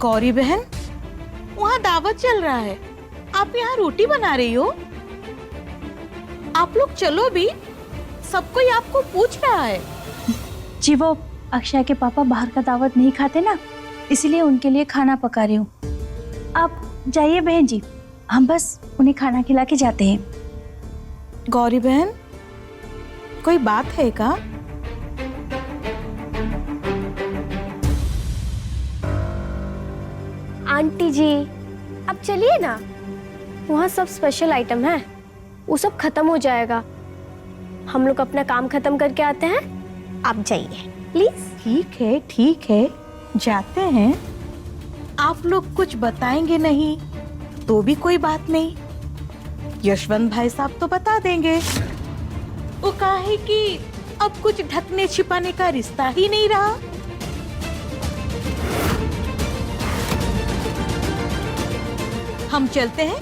गौरी बहन, वहाँ दावत चल रहा है, आप यहाँ रोटी बना रही हो? आप लोग चलो भी, सब कोई आपको पूछ रहा है। जी वो अक्षय के पापा बाहर का दावत नहीं खाते ना, इसलिए उनके लिए खाना पका रही हूँ। आप जाइए बहन जी, हम बस उन्हें खाना खिला के जाते हैं। गौरी बहन, कोई बात है का? आंटी जी अब चलिए ना, वहाँ सब स्पेशल आइटम है, वो सब खत्म हो जाएगा। हम लोग अपना काम खत्म करके आते हैं, आप जाइए प्लीज। ठीक है, जाते हैं। आप लोग कुछ बताएंगे नहीं तो भी कोई बात नहीं, यशवंत भाई साहब तो बता देंगे। वो काहे कि अब कुछ ढकने छिपाने का रिश्ता ही नहीं रहा। हम चलते हैं,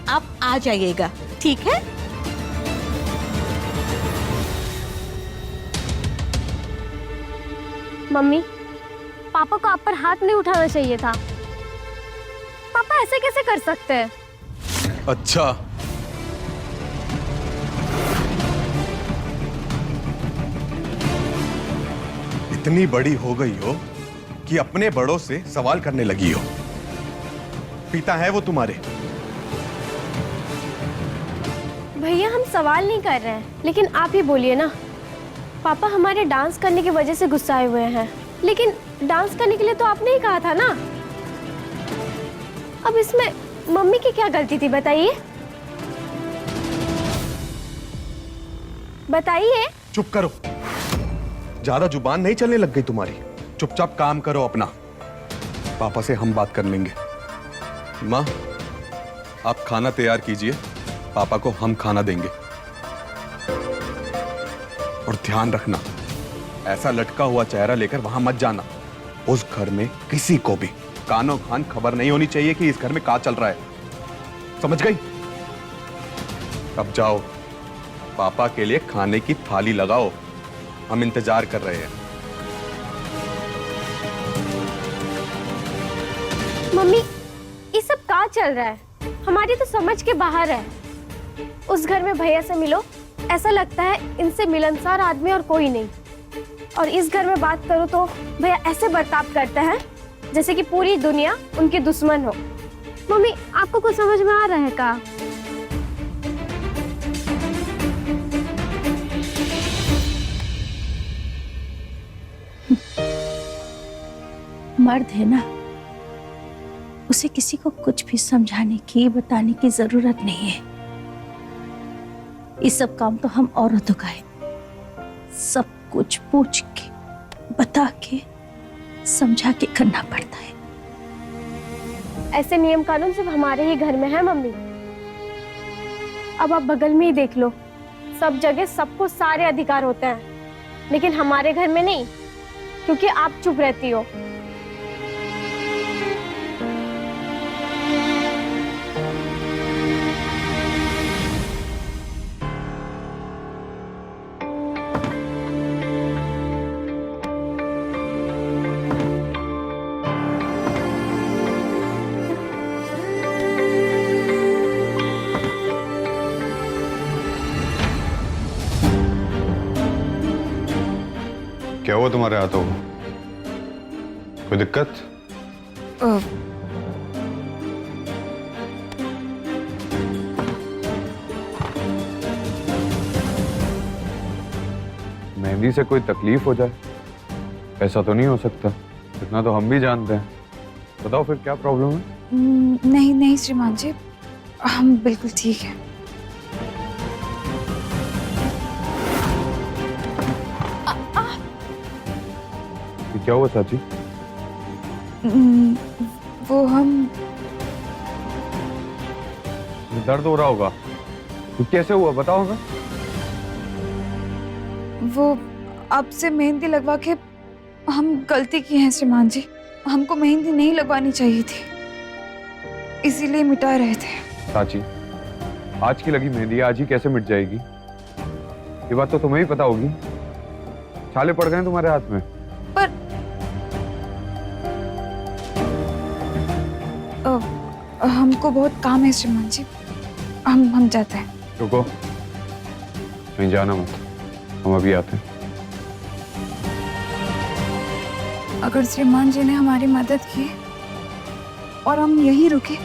आप आ जाइएगा, ठीक है? मम्मी, पापा को आप पर हाथ नहीं उठाना चाहिए था। पापा ऐसे कैसे कर सकते हैं? अच्छा, इतनी बड़ी हो गई हो कि अपने बड़ों से सवाल करने लगी हो। पिता है वो तुम्हारे। भैया हम सवाल नहीं कर रहे हैं, लेकिन आप ही बोलिए ना। पापा हमारे डांस करने की वजह से गुस्साए हुए हैं, लेकिन डांस करने के लिए तो आपने ही कहा था ना। अब इसमें मम्मी की क्या गलती थी बताइए? बताइए। चुप करो, ज्यादा जुबान नहीं चलने लग गई तुम्हारी। चुपचाप काम करो अपना, पापा से हम बात कर लेंगे। माँ, आप खाना तैयार कीजिए, पापा को हम खाना देंगे। और ध्यान रखना, ऐसा लटका हुआ चेहरा लेकर वहां मत जाना। उस घर में किसी को भी कानो खान खबर नहीं होनी चाहिए कि इस घर में क्या चल रहा है, समझ गई? अब जाओ, पापा के लिए खाने की थाली लगाओ, हम इंतजार कर रहे हैं। मम्मी, ये सब क्या चल रहा है? हमारी तो समझ के बाहर है। उस घर में भैया से मिलो, ऐसा लगता है इनसे मिलनसार आदमी और कोई नहीं। और इस घर में बात करो तो भैया ऐसे बर्ताव करते हैं जैसे कि पूरी दुनिया उनके दुश्मन हो। मम्मी, आपको कुछ समझ में आ रहा है का? मर्द है ना, उसे किसी को कुछ भी समझाने की, बताने की जरूरत नहीं है। ये सब काम तो हम औरतों का है। सब कुछ पूछ के, बता के, समझा के करना पड़ता है। ऐसे नियम कानून सिर्फ हमारे ही घर में है मम्मी। अब आप बगल में ही देख लो, सब जगह सबको सारे अधिकार होते हैं, लेकिन हमारे घर में नहीं, क्योंकि आप चुप रहती हो। क्या हुआ तुम्हारे हाथों को? कोई दिक्कत? मेहंदी से कोई तकलीफ हो जाए, ऐसा तो नहीं हो सकता। इतना तो हम भी जानते हैं। बताओ फिर क्या प्रॉब्लम है? नहीं नहीं श्रीमान जी, हम बिल्कुल ठीक हैं। क्या हुआ चाची? वो हम दर्द हो रहा होगा, तो कैसे हुआ बताओ हमें। वो आपसे मेहंदी लगवा के हम गलती की है श्रीमान जी। हमको मेहंदी नहीं लगवानी चाहिए थी, इसीलिए मिटा रहे थे। चाची, आज की लगी मेहंदी आज ही कैसे मिट जाएगी? ये बात तो तुम्हें ही पता होगी। छाले पड़ गए तुम्हारे हाथ में। पर हमको बहुत काम है श्रीमान जी, हम जाते हैं। रुको, कहीं जाना मत, हम अभी आते हैं। अगर श्रीमान जी ने हमारी मदद की और हम यहीं रुके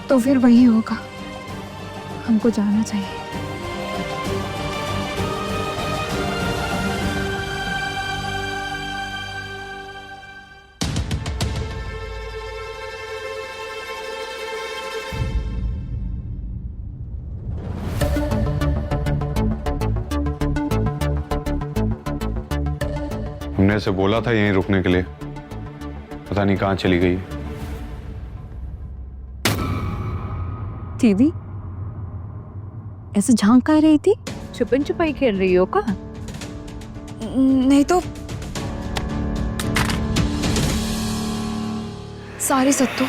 तो फिर वही होगा, हमको जाना चाहिए। हमने इसे बोला था यहीं रुकने के लिए, पता नहीं कहाँ चली गई। दीदी ऐसे झांक कर रही थी, छुपन छुपाई खेल रही हो का? नहीं तो सारी सत्तू।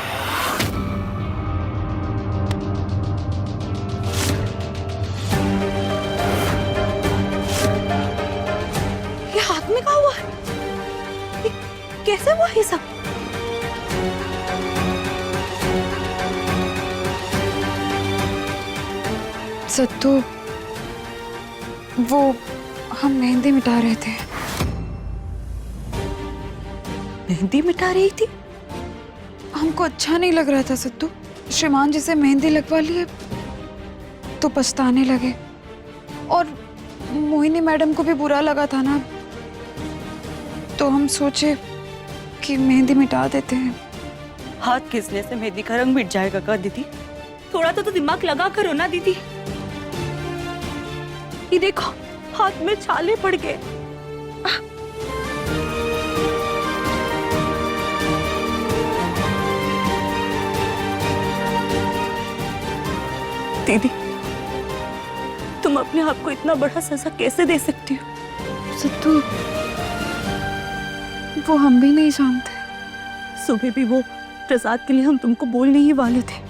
ये हाथ में क्या हुआ है? ये कैसे हुआ ये सब? सत्तू, वो हम मेहंदी मिटा रहे थे। मेहंदी मिटा रही थी? हमको अच्छा नहीं लग रहा था सत्तू, श्रीमान जी से मेहंदी लगवा लिए तो पछताने लगे, और मोहिनी मैडम को भी बुरा लगा था ना, तो हम सोचे कि मेहंदी मिटा देते हैं। हाथ खींचने से मेहंदी का रंग मिट जाएगा का दीदी? थोड़ा तो दिमाग लगा करो ना दीदी। ये देखो हाथ में छाले पड़ गए। दीदी तुम अपने आप को इतना बड़ा सजा कैसे दे सकती हो? सत्तू, वो हम भी नहीं जानते। सुबह भी वो प्रसाद के लिए हम तुमको बोलने ही वाले थे।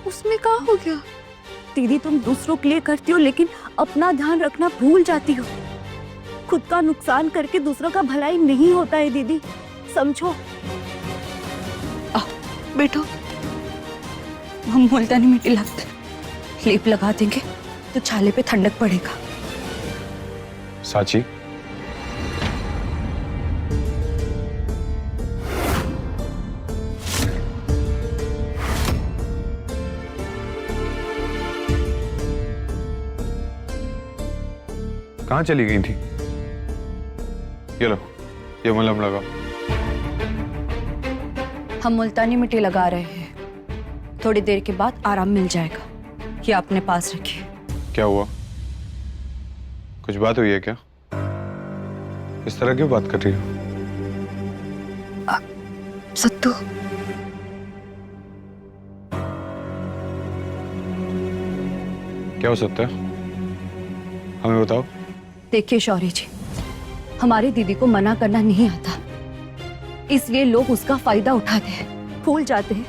उसमें क्या हो गया? दीदी तुम दूसरों के लिए करती हो लेकिन अपना ध्यान रखना भूल जाती हो। खुद का नुकसान करके दूसरों का भलाई नहीं होता है दीदी, समझो। आओ बैठो, हम मुल्तानी मिट्टी लगते लेप लगा देंगे तो छाले पे ठंडक पड़ेगा। साची, कहाँ चली गई थी? ये लो, ये मलहम लगाओ। हम मुल्तानी मिट्टी लगा रहे हैं, थोड़ी देर के बाद आराम मिल जाएगा। ये अपने पास रखिए। क्या हुआ? कुछ बात हुई है क्या? इस तरह क्यों बात कर रही हो? सत्तू, क्या हो सकता है? हमें बताओ। देखिए शौर्य जी, हमारी दीदी को मना करना नहीं आता, इसलिए लोग उसका फायदा उठाते हैं, भूल जाते हैं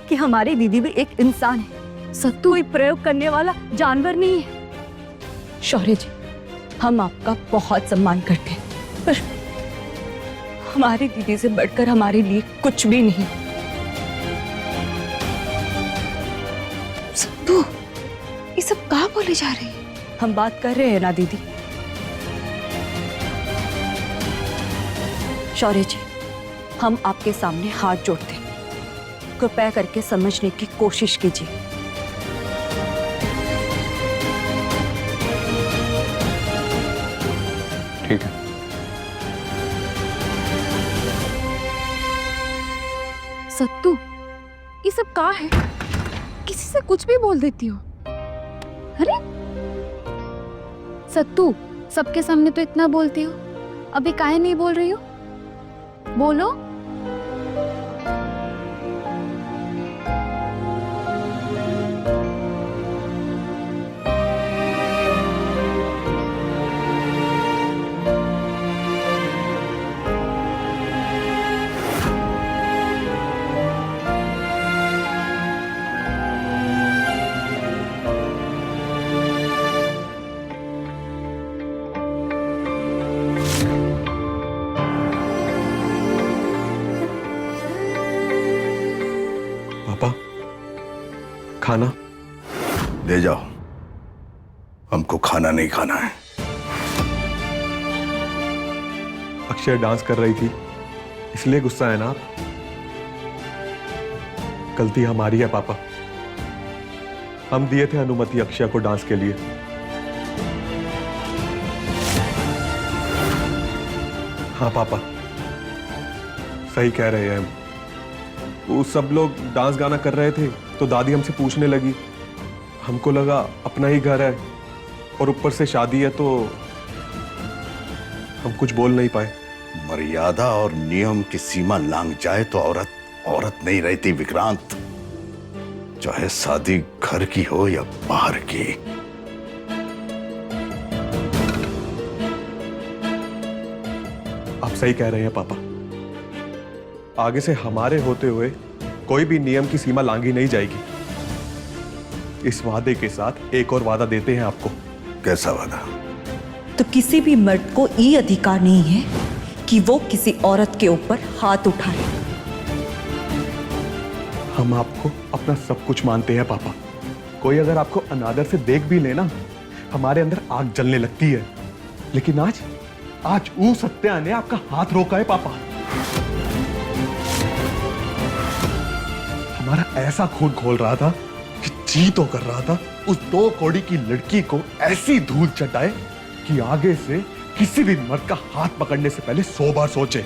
कि हमारी दीदी भी एक इंसान है, सत्तू कोई प्रयोग करने वाला जानवर नहीं है। शौर्य जी, हम आपका बहुत सम्मान करते हैं, पर हमारी दीदी से बढ़कर हमारे लिए कुछ भी नहीं। सत्तू, ये सब कहाँ बोले जा रही है? हम बात कर रहे हैं ना दीदी। शौर्य जी, हम आपके सामने हाथ जोड़ते हैं, कृपया करके समझने की कोशिश कीजिए। ठीक है। सत्तू, ये सब कहाँ है? किसी से कुछ भी बोल देती हो। अरे सत्तू, सबके सामने तो इतना बोलती हो, अभी काहे नहीं बोल रही हो? बोलो। पापा, खाना ले जाओ, हमको खाना नहीं खाना है। अक्षय डांस कर रही थी इसलिए गुस्सा है ना आप? गलती हमारी है पापा, हम दिए थे अनुमति अक्षय को डांस के लिए। हाँ पापा, सही कह रहे हैं हम। वो सब लोग डांस गाना कर रहे थे तो दादी हमसे पूछने लगी, हमको लगा अपना ही घर है और ऊपर से शादी है तो हम कुछ बोल नहीं पाए। मर्यादा और नियम की सीमा लांघ जाए तो औरत औरत नहीं रहती विक्रांत, चाहे शादी घर की हो या बाहर की। आप सही कह रहे हैं पापा, आगे से हमारे होते हुए कोई भी नियम की सीमा लांघी नहीं जाएगी। इस वादे के साथ एक और वादा देते हैं आपको। कैसा वादा? तो किसी भी मर्द को ये अधिकार नहीं है कि वो किसी औरत के ऊपर हाथ उठाए। हम आपको अपना सब कुछ मानते हैं पापा, कोई अगर आपको अनादर से देख भी लेना हमारे अंदर आग जलने लगती है, लेकिन आज वो सत्या ने आपका हाथ रोका है पापा। हमारा ऐसा खून खोल रहा था कि जी तो कर रहा था उस 2 कौड़ी की लड़की को ऐसी धूल चटाए कि आगे से किसी भी मर्द का हाथ पकड़ने से पहले 100 बार सोचे।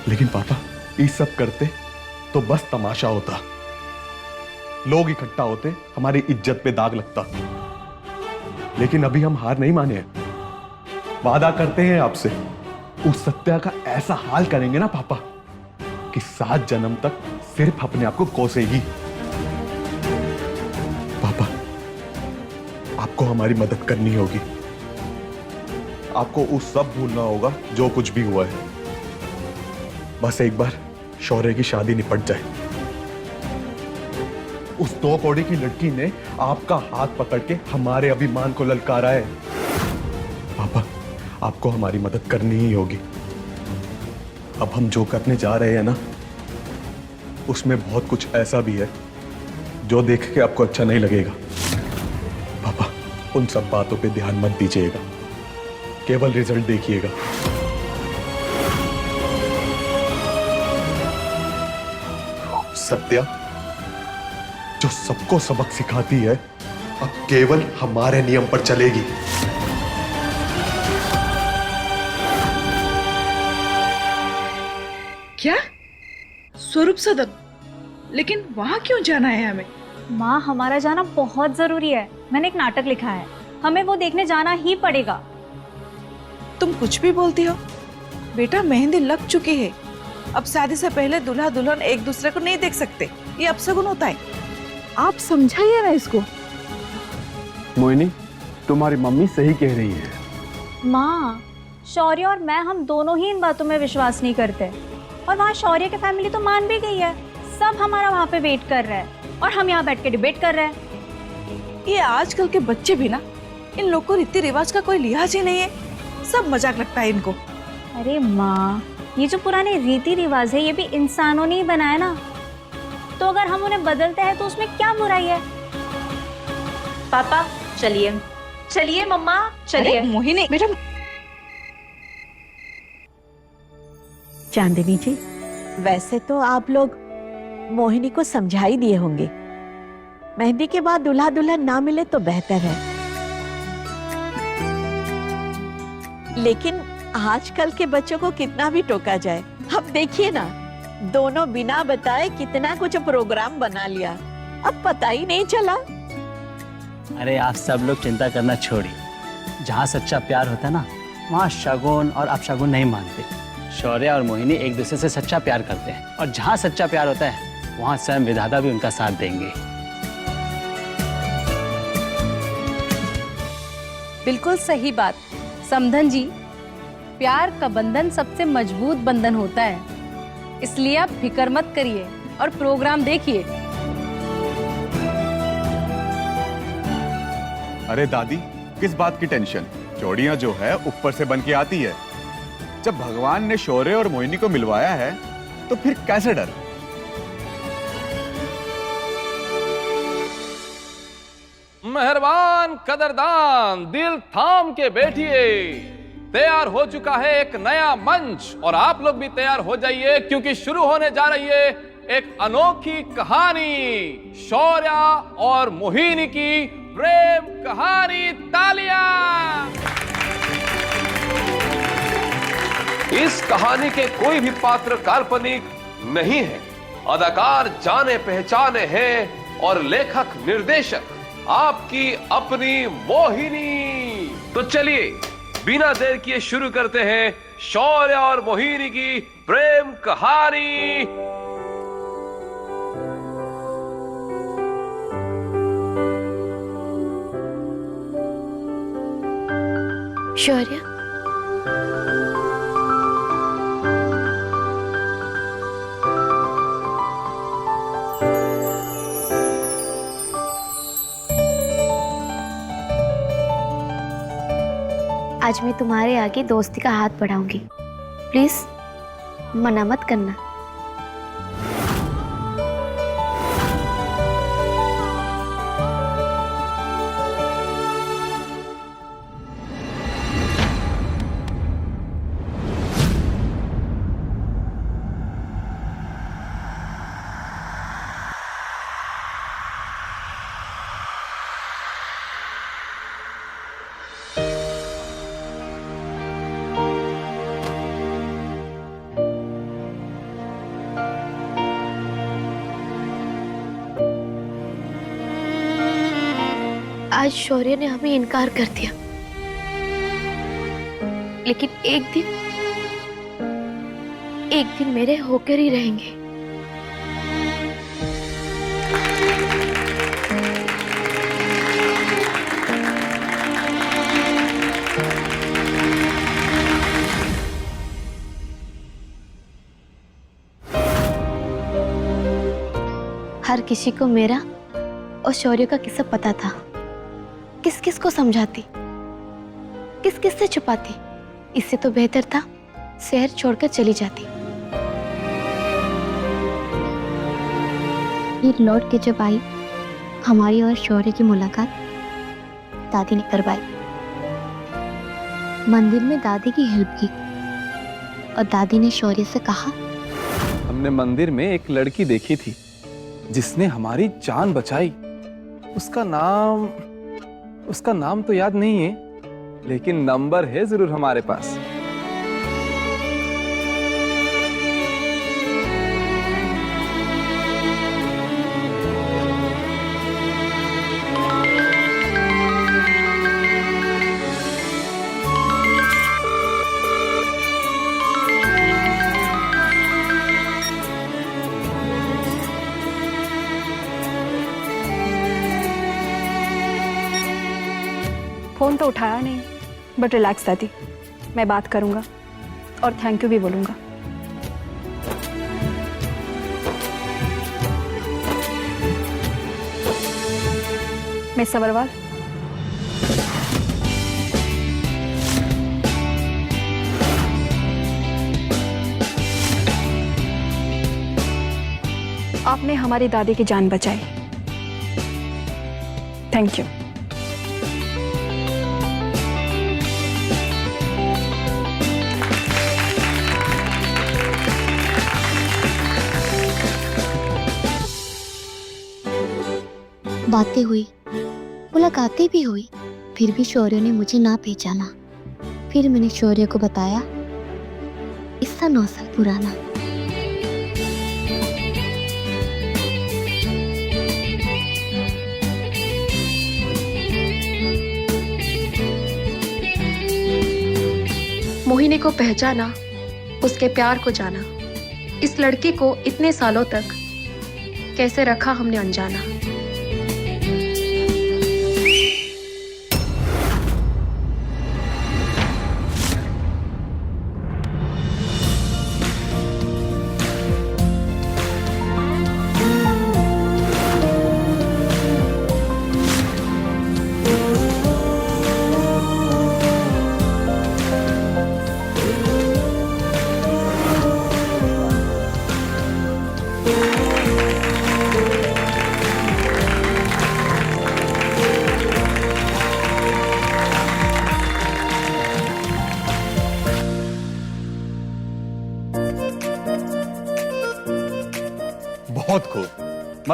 लेकिन पापा, ये सब करते तो बस तमाशा होता, लोग इकट्ठा होते, हमारी इज्जत पे दाग लगता। लेकिन अभी हम हार नहीं माने हैं, वादा करते हैं आपसे, उस सत्या का ऐसा हाल करेंगे ना पापा कि 7 जन्म तक सिर्फ अपने आप को कोसेगी। पापा, आपको हमारी मदद करनी होगी, आपको उस सब भूलना होगा जो कुछ भी हुआ है। बस एक बार शौर्य की शादी निपट जाए। उस 2 कौड़ी की लड़की ने आपका हाथ पकड़ के हमारे अभिमान को ललकारा है। पापा, आपको हमारी मदद करनी ही होगी। अब हम जो करने जा रहे हैं ना, उसमें बहुत कुछ ऐसा भी है जो देख के आपको अच्छा नहीं लगेगा। पापा, उन सब बातों पे ध्यान मत दीजिएगा, केवल रिजल्ट देखिएगा। सत्या जो सबको सबक सिखाती है, अब केवल हमारे नियम पर चलेगी। क्या? स्वरूप सदन? लेकिन वहां क्यों जाना है हमें? माँ, हमारा जाना बहुत जरूरी है। मैंने एक नाटक लिखा है, हमें वो देखने जाना ही पड़ेगा। तुम कुछ भी बोलती हो बेटा, मेहंदी लग चुकी है। अब शादी से पहले दूल्हा दुल्हन एक दूसरे को नहीं देख सकते, ये अपशगुन होता है। आप समझाइए ना इसको। मोहिनी, तुम्हारी मम्मी सही कह रही है। माँ, शौर्य और मैं, हम दोनों ही इन बातों में विश्वास नहीं करते। और वहाँ शौर्य की फैमिली तो मान भी गई है, सब हमारा वहाँ पे वेट कर रहे हैं और हम यहाँ बैठ के डिबेट कर रहे हैं। ये आजकल के बच्चे भी ना, इन लोग को रीति रिवाज का कोई लिहाज ही नहीं है, सब मजाक लगता है इनको। अरे माँ, ये जो पुराने रीति रिवाज है ये भी इंसानों ने ही बनाया ना, तो अगर हम उन्हें बदलते हैं तो उसमें क्या बुराई है? पापा चलिए, चलिए मम्मा चलिए। मोहिनी बेटा। चांदनी जी, वैसे तो आप लोग मोहिनी को समझा ही दिए होंगे, मेहंदी के बाद दूल्हा दुल्हन ना मिले तो बेहतर है। लेकिन आजकल के बच्चों को कितना भी टोका जाए, अब देखिए ना, दोनों बिना बताए कितना कुछ प्रोग्राम बना लिया, अब पता ही नहीं चला। अरे आप सब लोग चिंता करना छोड़िए, जहाँ सच्चा प्यार होता है ना, वहाँ शगुन और अपशगुन नहीं मानते। शौर्य और मोहिनी एक दूसरे से सच्चा प्यार करते हैं, और जहाँ सच्चा प्यार होता है वहाँ स्वयं विधाता भी उनका साथ देंगे। बिल्कुल सही बात समधन जी, प्यार का बंधन सबसे मजबूत बंधन होता है, इसलिए आप फिक्र मत करिए और प्रोग्राम देखिए। अरे दादी, किस बात की टेंशन? जोड़ियां जो है ऊपर से बन के आती है। जब भगवान ने शौर्य और मोहिनी को मिलवाया है तो फिर कैसे डर? मेहरबान कदरदान दिल थाम के बैठिए। तैयार हो चुका है एक नया मंच और आप लोग भी तैयार हो जाइए क्योंकि शुरू होने जा रही है एक अनोखी कहानी, शौर्या और मोहिनी की प्रेम कहानी। तालियां। इस कहानी के कोई भी पात्र काल्पनिक नहीं है, अदाकार जाने पहचाने हैं और लेखक निर्देशक आपकी अपनी मोहिनी। तो चलिए बिना देर किए शुरू करते हैं शौर्य और मोहिनी की प्रेम कहानी। शौर्य, आज मैं तुम्हारे आगे दोस्ती का हाथ बढ़ाऊंगी, प्लीज मना मत करना। आज शौर्य ने हमें इनकार कर दिया, लेकिन एक दिन मेरे होकर ही रहेंगे। हर किसी को मेरा और शौर्य का किस्सा पता था। किस किस को समझाती, किस किस से छुपाती। इससे तो बेहतर था शहर छोड़कर चली जाती। फिर लौट के जब आई, हमारी और शौर्य की मुलाकात दादी ने करवाई। मंदिर में दादी की हेल्प की और दादी ने शौर्य से कहा, हमने मंदिर में एक लड़की देखी थी जिसने हमारी जान बचाई। उसका नाम तो याद नहीं है, लेकिन नंबर है जरूर हमारे पास। फोन तो उठाया नहीं, बट रिलैक्स दादी, मैं बात करूंगा और थैंक यू भी बोलूंगा। मिस अग्रवाल, आपने हमारी दादी की जान बचाई, थैंक यू। बातें हुई, मुलाकातें भी हुई, फिर भी शौर्य ने मुझे ना पहचाना। फिर मैंने शौर्य को बताया किस्सा 9 साल पुराना। मोहिनी को पहचाना, उसके प्यार को जाना, इस लड़के को इतने सालों तक कैसे रखा हमने अनजाना।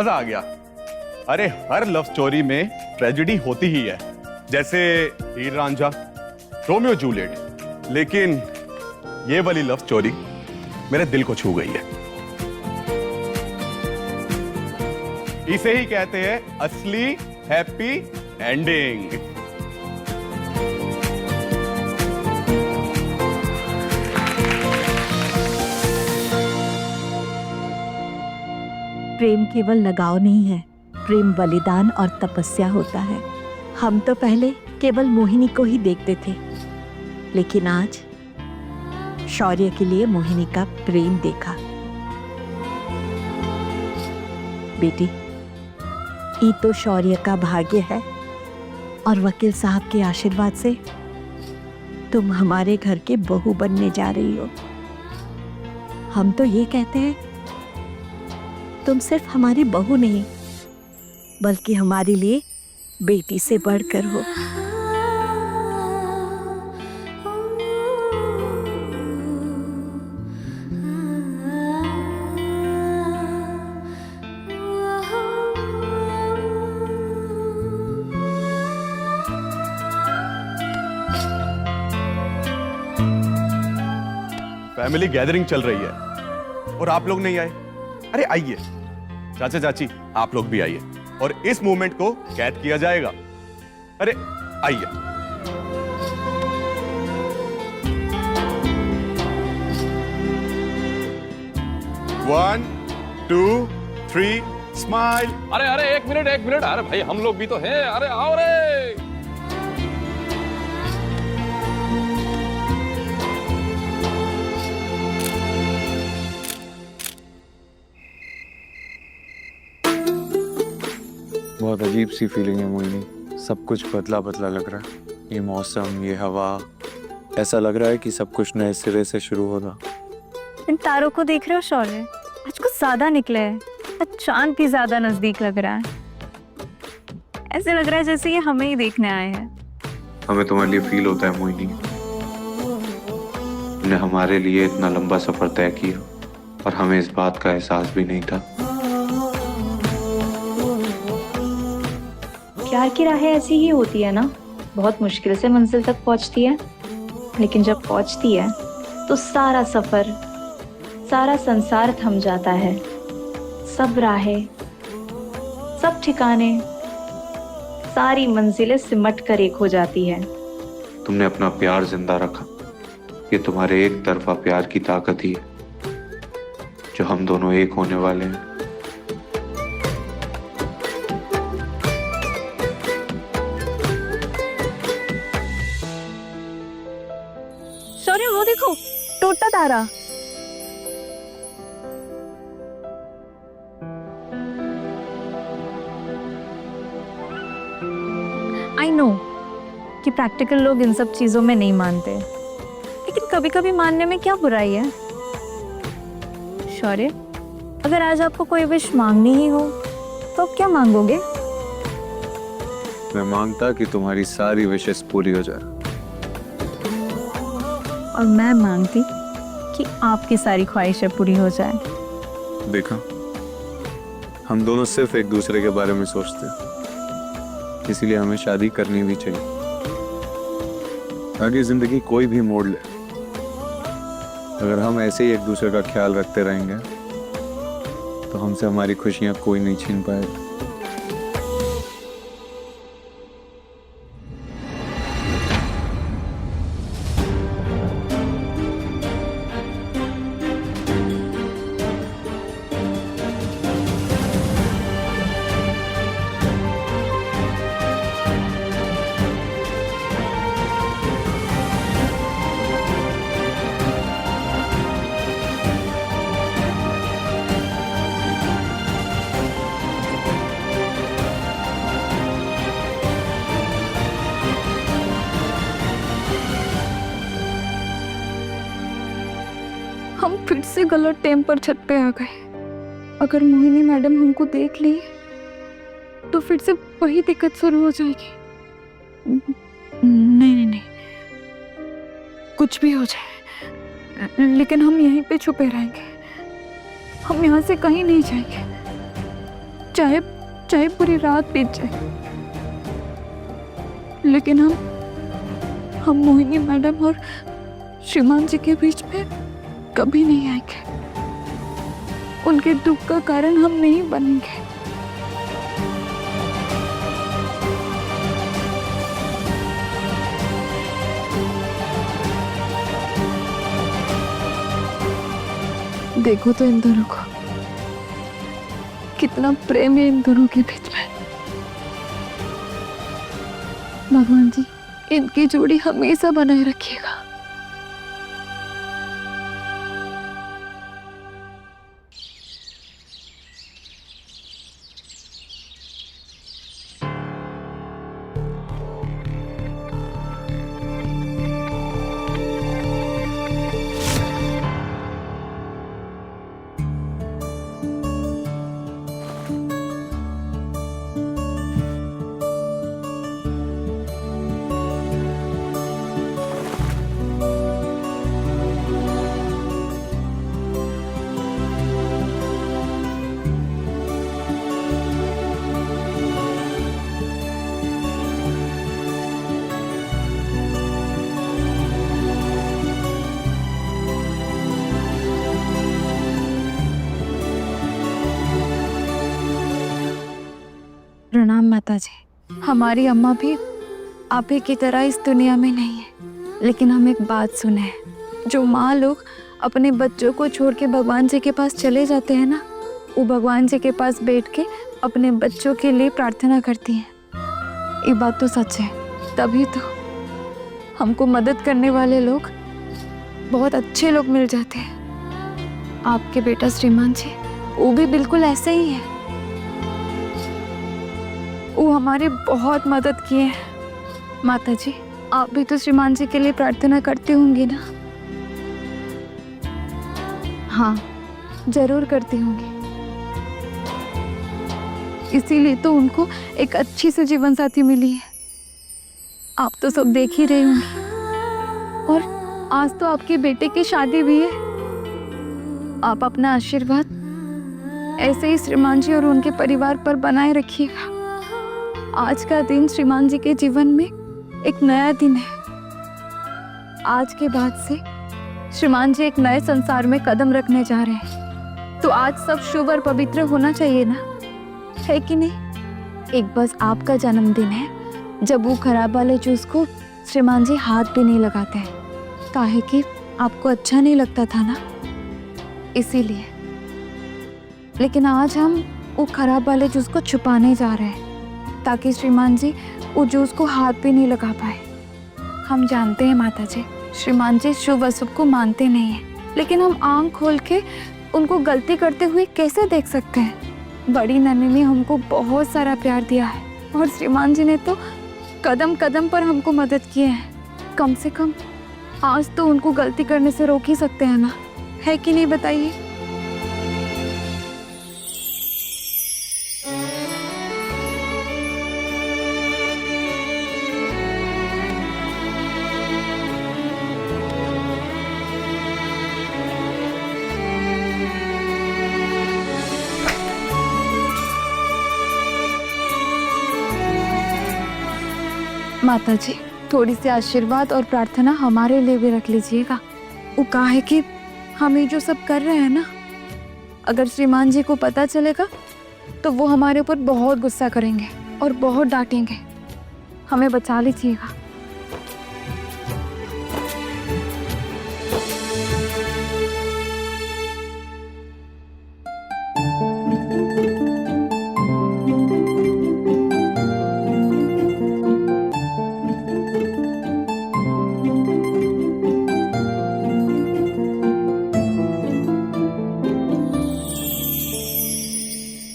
मजा आ गया। अरे हर लव स्टोरी में ट्रेजेडी होती ही है, जैसे हीर रांझा, रोमियो जूलियट, लेकिन ये वाली लव स्टोरी मेरे दिल को छू गई है। इसे ही कहते हैं असली हैप्पी एंडिंग। प्रेम केवल लगाव नहीं है, प्रेम बलिदान और तपस्या होता है। हम तो पहले केवल मोहिनी को ही देखते थे, लेकिन आज शौर्य के लिए मोहिनी का प्रेम देखा। बेटी, ये तो शौर्य का भाग्य है और वकील साहब के आशीर्वाद से तुम हमारे घर के बहू बनने जा रही हो। हम तो ये कहते हैं, तुम सिर्फ हमारी बहू नहीं बल्कि हमारे लिए बेटी से बढ़कर हो। फैमिली गैदरिंग चल रही है और आप लोग नहीं आए। अरे आइए, चाचा चाची आप लोग भी आइए और इस मोमेंट को कैद किया जाएगा। अरे आइए। One, two, three, smile. अरे अरे एक मिनट, अरे भाई हम लोग भी तो हैं। अरे आओ रे। बहुत अजीब सी फीलिंग है मोहिनी, सब कुछ बदला बदला लग रहा है। ये मौसम, ये हवा, ऐसा लग रहा है कि सब कुछ नए सिरे से शुरू होगा। इन तारों को देख रहे हो शौर्य? आज कुछ ज्यादा निकले हैं, चांद भी ज्यादा नजदीक लग रहा है। ऐसे लग रहा है जैसे ये हमें ही देखने आए हैं। हमें तुम्हारे लिए फील होता है मोहिनी, तुमने हमारे लिए इतना लंबा सफर तय किया और हमें इस बात का एहसास भी नहीं था। प्यार की राहें ऐसी ही होती है ना, बहुत मुश्किल से मंजिल तक पहुंचती है, लेकिन जब पहुंचती है तो सारा सफर, सारा संसार थम जाता है। सब राहें, सब ठिकाने, सारी मंजिलें सिमट कर एक हो जाती है। तुमने अपना प्यार जिंदा रखा। ये तुम्हारे एक तरफा प्यार की ताकत ही है जो हम दोनों एक होने वाले हैं। शौर्य वो देखो, टूटता तारा। आई नो कि प्रैक्टिकल लोग इन सब चीजों में नहीं मानते, लेकिन कभी कभी मानने में क्या बुराई है। शौर्य, अगर आज आपको कोई विश मांगनी ही हो तो आप क्या मांगोगे? मैं मांगता कि तुम्हारी सारी विशेष पूरी हो जाए। और मैं मांगती कि आपकी सारी ख्वाहिशें पूरी हो जाए। देखा, हम दोनों सिर्फ एक दूसरे के बारे में सोचते हैं, इसीलिए हमें शादी करनी भी चाहिए। आगे जिंदगी कोई भी मोड़ ले, अगर हम ऐसे ही एक दूसरे का ख्याल रखते रहेंगे तो हमसे हमारी खुशियां कोई नहीं छीन पाएगा। हम फिर से गलत टाइम पर छत पे आ गए। अगर मोहिनी मैडम हमको देख ली तो फिर से वही दिक्कत शुरू हो जाएगी। नहीं नहीं नहीं, कुछ भी हो जाए, लेकिन हम यहीं पे छुपे रहेंगे। हम यहाँ से कहीं नहीं जाएंगे, चाहे चाहे पूरी रात बीत जाए, लेकिन हम मोहिनी मैडम और श्रीमान जी के बीच में कभी नहीं आएंगे। उनके दुख का कारण हम नहीं बनेंगे। देखो तो इन दोनों को, कितना प्रेम है इन दोनों के बीच में। भगवान जी इनकी जोड़ी हमेशा बनाए रखिएगा। प्रणाम माता जी। हमारी अम्मा भी आप ही की तरह इस दुनिया में नहीं है, लेकिन हम एक बात सुने हैं, जो माँ लोग अपने बच्चों को छोड़ के भगवान जी के पास चले जाते हैं ना, वो भगवान जी के पास बैठ के अपने बच्चों के लिए प्रार्थना करती हैं। ये बात तो सच है, तभी तो हमको मदद करने वाले लोग बहुत अच्छे लोग मिल जाते हैं। आपके बेटा श्रीमान जी वो भी बिल्कुल ऐसे ही है। वो हमारे बहुत मदद किए हैं। माता जी आप भी तो श्रीमान जी के लिए प्रार्थना करती होंगी ना? हाँ जरूर करती होंगी, इसीलिए तो उनको एक अच्छी सी जीवन साथी मिली है। आप तो सब देख ही रही होंगी, और आज तो आपके बेटे की शादी भी है। आप अपना आशीर्वाद ऐसे ही श्रीमान जी और उनके परिवार पर बनाए रखिएगा। आज का दिन श्रीमान जी के जीवन में एक नया दिन है। आज के बाद से श्रीमान जी एक नए संसार में कदम रखने जा रहे हैं, तो आज सब शुभ और पवित्र होना चाहिए ना, है कि नहीं? एक बस आपका जन्मदिन है जब वो खराब वाले जूस को श्रीमान जी हाथ भी नहीं लगाते हैं, काहे कि आपको अच्छा नहीं लगता था ना, इसीलिए। लेकिन आज हम वो खराब वाले जूस को छुपाने जा रहे हैं, ताकि श्रीमान जी वो जूस को हाथ भी नहीं लगा पाए। हम जानते हैं माता जी, श्रीमान जी शुभ अशुभ को मानते नहीं हैं, लेकिन हम आंख खोल के उनको गलती करते हुए कैसे देख सकते हैं? बड़ी नन्ही ने हमको बहुत सारा प्यार दिया है, और श्रीमान जी ने तो कदम कदम पर हमको मदद किए हैं। कम से कम आज तो उनको गलती करने से रोक ही सकते हैं ना, है कि नहीं बताइए? माता जी थोड़ी सी आशीर्वाद और प्रार्थना हमारे लिए भी रख लीजिएगा। वो कहा है कि हम ये जो सब कर रहे हैं ना, अगर श्रीमान जी को पता चलेगा तो वो हमारे ऊपर बहुत गुस्सा करेंगे और बहुत डांटेंगे। हमें बचा लीजिएगा।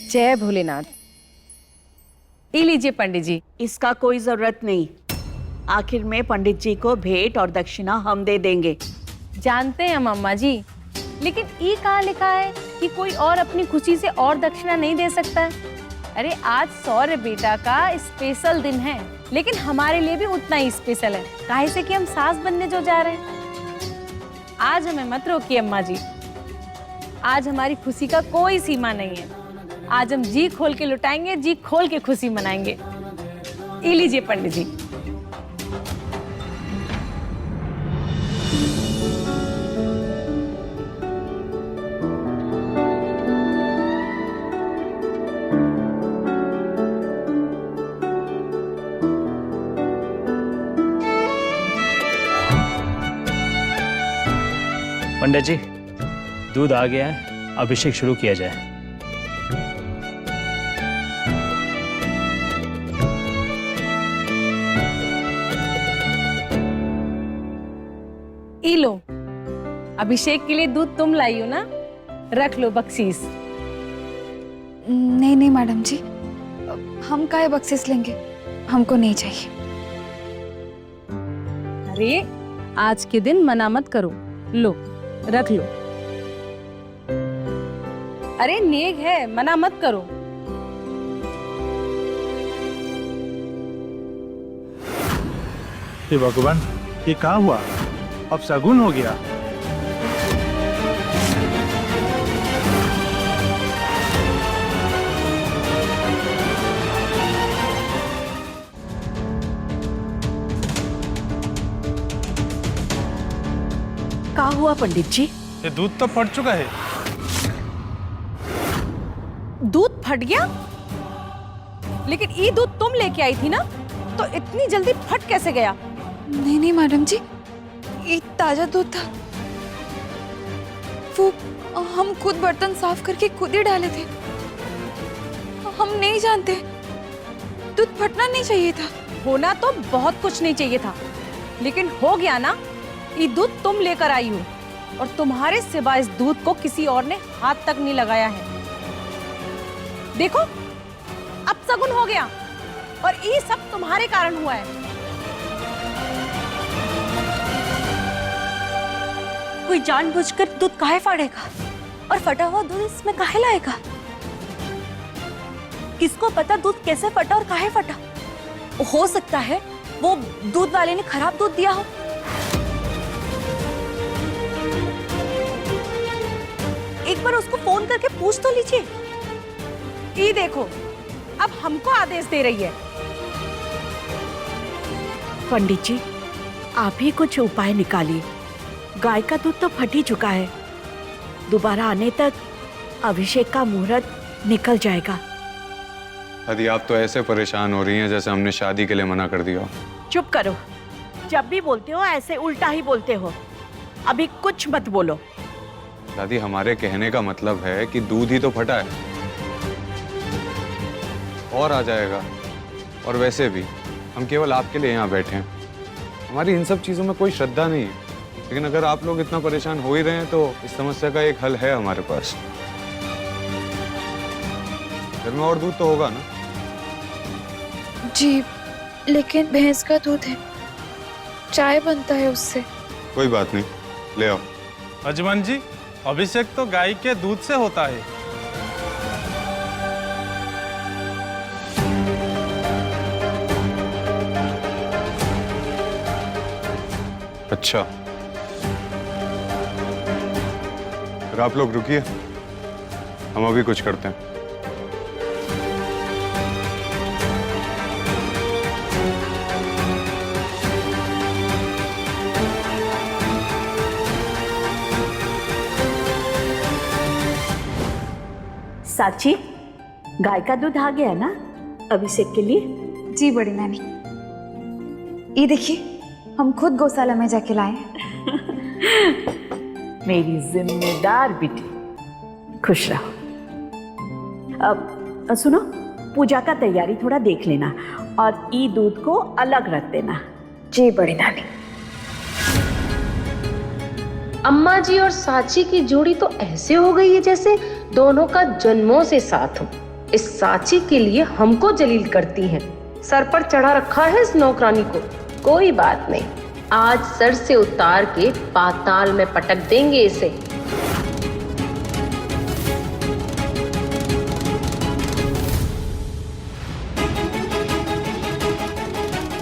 जय भोलेनाथ। ये लीजिए पंडित जी। इसका कोई जरूरत नहीं, आखिर में पंडित जी को भेंट और दक्षिणा हम दे देंगे। जानते हैं मम्मा जी, लेकिन ये कहाँ लिखा है कि कोई और अपनी खुशी से और दक्षिणा नहीं दे सकता है? अरे आज सौर्य बेटा का स्पेशल दिन है, लेकिन हमारे लिए भी उतना ही स्पेशल है, काहे से कि हम सास बनने जो जा रहे हैं। आज हमें मत रोकिए अम्मा जी, आज हमारी खुशी का कोई सीमा नहीं है। आज हम जी खोल के लुटाएंगे, जी खोल के खुशी मनाएंगे। ये लीजिए पंडित जी। पंडित जी, दूध आ गया है, अभिषेक शुरू किया जाए। ई लो, अभिषेक के लिए दूध तुम लाई हो ना, रख लो बख्शीश। नहीं नहीं मैडम जी, हम काहे बख्शिश लेंगे, हमको नहीं चाहिए। अरे आज के दिन मना मत करो, लो रख लो। अरे नेक है, मना मत करो। हे भगवान, ये क्या हुआ? अब शगुन हो गया। क्या हुआ पंडित जी? ये दूध तो फट चुका है। दूध फट गया? लेकिन ये दूध तुम लेके आई थी ना, तो इतनी जल्दी फट कैसे गया? नहीं नहीं मैडम जी, ये ताजा दूध था। वो हम खुद बर्तन साफ करके खुद ही डाले थे। हम नहीं जानते, दूध फटना नहीं चाहिए था। होना तो बहुत कुछ नहीं चाहिए था, लेकिन हो गया ना। ये दूध तुम लेकर आई हो और तुम्हारे सिवा इस दूध को किसी और ने हाथ तक नहीं लगाया है। देखो, अब सगुन हो गया और ये सब तुम्हारे कारण हुआ है। कोई जानबूझकर दूध काहे फाड़ेगा और फटा हुआ दूध इसमें काहे लाएगा? किसको पता दूध कैसे फटा और काहे फटा? हो सकता है वो दूध वाले ने खराब दूध दिया हो। एक बार उसको फोन करके पूछ तो लीजिए। ये देखो, अब हमको आदेश दे रही है। पंडित जी, आप ही कुछ उपाय निकालिए। गाय का दूध तो फट ही चुका है, दोबारा आने तक अभिषेक का मुहूर्त निकल जाएगा। दादी, आप तो ऐसे परेशान हो रही हैं जैसे हमने शादी के लिए मना कर दिया। चुप करो, जब भी बोलते हो ऐसे उल्टा ही बोलते हो। अभी कुछ मत बोलो। दादी, हमारे कहने का मतलब है कि दूध ही तो फटा है, और आ जाएगा। और वैसे भी हम केवल आपके लिए यहाँ बैठे हैं, हमारी इन सब चीजों में कोई श्रद्धा नहीं है। लेकिन अगर आप लोग इतना परेशान हो ही रहे हैं तो इस समस्या का एक हल है हमारे पास। घर में और दूध तो होगा ना? जी, लेकिन भैंस का दूध है, चाय बनता है उससे। कोई बात नहीं, ले आओ। अजमन जी, अभिषेक तो गाय के दूध से होता है। अच्छा, फिर आप लोग रुकिए, हम अभी कुछ करते हैं। साची, गाय का दूध आ गया ना अभिषेक के लिए? जी बड़ी नानी, ये देखिए हम खुद गौशाला में जाके लाए हैं। मेरी जिम्मेदार बेटी, खुश रहो। अब सुनो, पूजा का तैयारी थोड़ा देख लेना और ई दूध को अलग रख देना। जी बड़ी नानी। अम्मा जी और साची की जोड़ी तो ऐसे हो गई है जैसे दोनों का जन्मों से साथ हो। इस साची के लिए हमको जलील करती हैं। सर पर चढ़ा रखा है इस नौकरानी को। कोई बात नहीं, आज सर से उतार के पाताल में पटक देंगे इसे।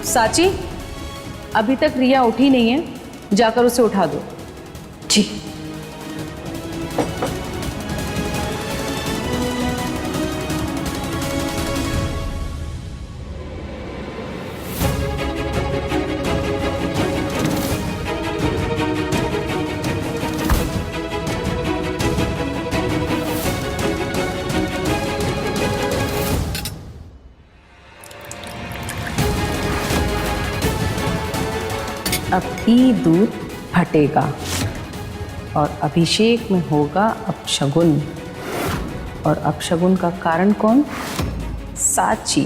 साची, अभी तक रिया उठी नहीं है, जाकर उसे उठा दो। जी। अब ई दूध फटेगा और अभिषेक में होगा अपशगुन। और अपशगुन का कारण कौन? साची।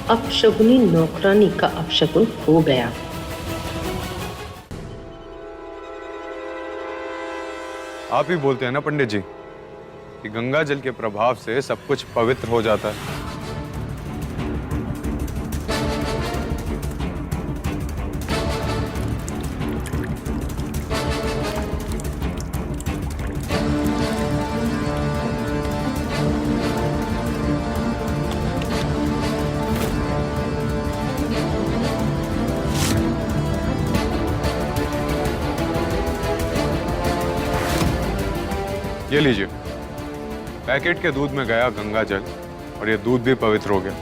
अपशगुनी नौकरानी का अपशगुन हो गया। आप ही बोलते हैं ना पंडित जी कि गंगा जल के प्रभाव से सब कुछ पवित्र हो जाता है। ये लीजिए, पैकेट के दूध में गया गंगा जल और ये दूध भी पवित्र हो गया।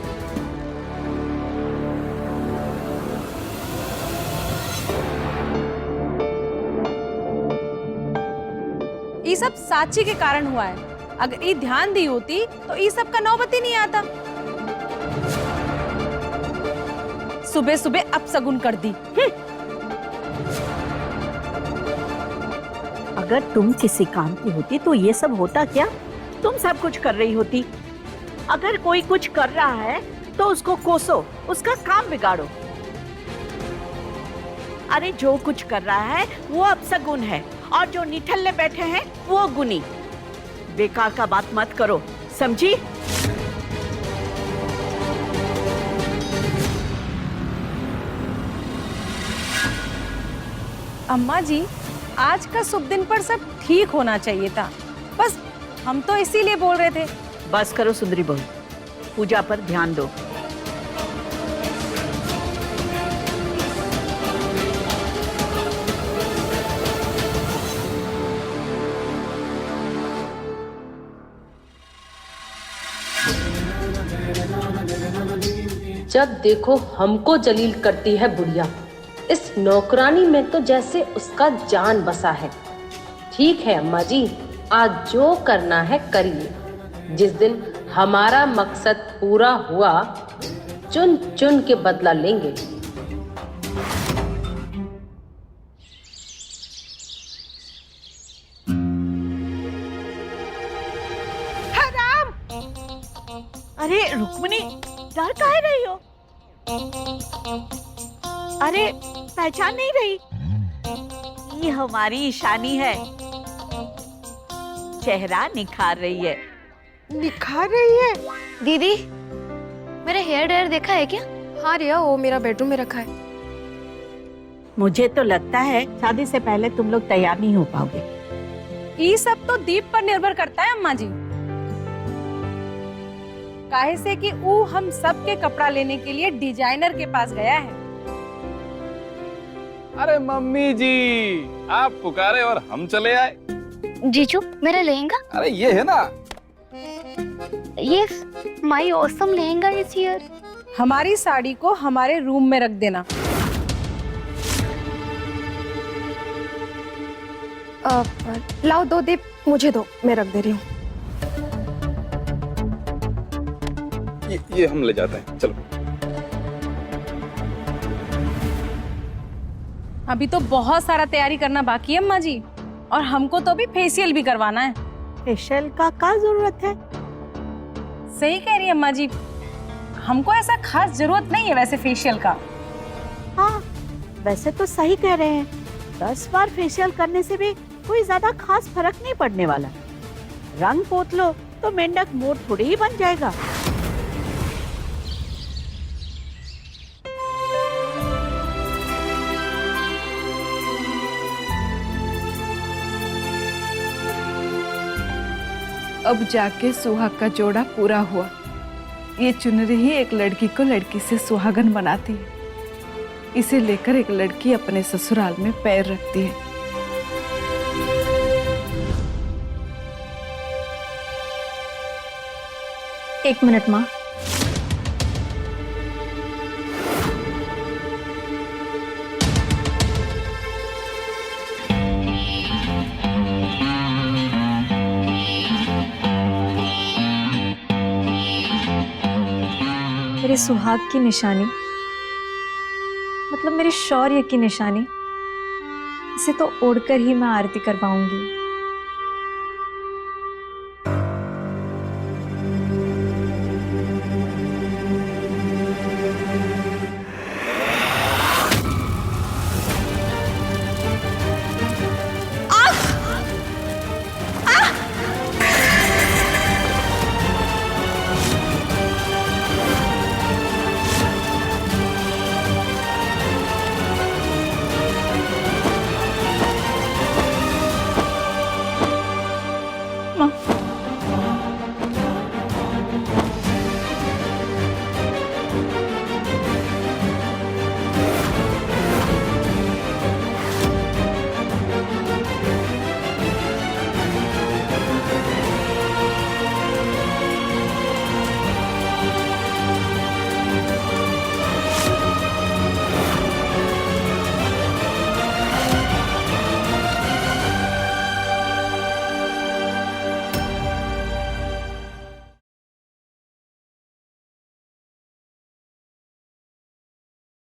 ये सब साची के कारण हुआ है। अगर ये ध्यान दी होती तो ये सब का नौबत ही नहीं आता। सुबह सुबह अपशगुन कर दी। अगर तुम किसी काम की होती तो ये सब होता क्या? तुम सब कुछ कर रही होती। अगर कोई कुछ कर रहा है तो उसको कोसो, उसका काम बिगाड़ो। अरे जो कुछ कर रहा है वो अपशगुन है और जो निठल्ले बैठे हैं वो गुनी। बेकार का बात मत करो, समझी? अम्मा जी, आज का शुभ दिन पर सब ठीक होना चाहिए था, बस हम तो इसीलिए बोल रहे थे। बस करो सुंदरी बहू, पूजा पर ध्यान दो। जब देखो हमको जलील करती है बुढ़िया। इस नौकरानी में तो जैसे उसका जान बसा है। ठीक है अम्मा जी, आज जो करना है करिए। जिस दिन हमारा मकसद पूरा हुआ, चुन चुन के बदला लेंगे। राम! अरे रुक्मिणी, डर काहे रही हो? अरे पहचान नहीं रही? ये हमारी ईशानी है। चेहरा निखार रही है। निखार रही है? दीदी, मेरा हेयर ड्रायर देखा है क्या? हाँ रिया, वो मेरा बेडरूम में रखा है। मुझे तो लगता है शादी से पहले तुम लोग तैयार नहीं हो पाओगे। ये सब तो दीप पर निर्भर करता है अम्मा जी। काहे से कि वो हम सब के कपड़ा लेने के लिए डिजाइनर के पास गया है। अरे मम्मी जी, आप पुकारे और हम चले आए। जीजू, मेरा लहंगा? अरे ये है ना, ये my awesome lehenga is here. हमारी साड़ी को हमारे रूम में रख देना। लाओ दो दीप, मुझे दो, मैं रख दे रही हूँ। ये हम ले जाते हैं, चलो। अभी तो बहुत सारा तैयारी करना बाकी है अम्मा जी, और हमको तो भी फेशियल भी करवाना है। फेशियल का क्या जरूरत है? सही कह रही है अम्मा जी, हमको ऐसा खास जरूरत नहीं है वैसे फेशियल का। हाँ, वैसे तो सही कह रहे हैं। 10 बार फेशियल करने से भी कोई ज्यादा खास फर्क नहीं पड़ने वाला। रंग पोत लो तो मेंढक मोर थोड़ी ही बन जाएगा। अब जाके सुहाग का जोड़ा पूरा हुआ। ये चुनरी ही एक लड़की को लड़की से सुहागन बनाती है। इसे लेकर एक लड़की अपने ससुराल में पैर रखती है। एक मिनट माँ। मेरे सुहाग की निशानी, मतलब मेरे शौर्य की निशानी, इसे तो ओढ़कर ही मैं आरती कर पाऊंगी।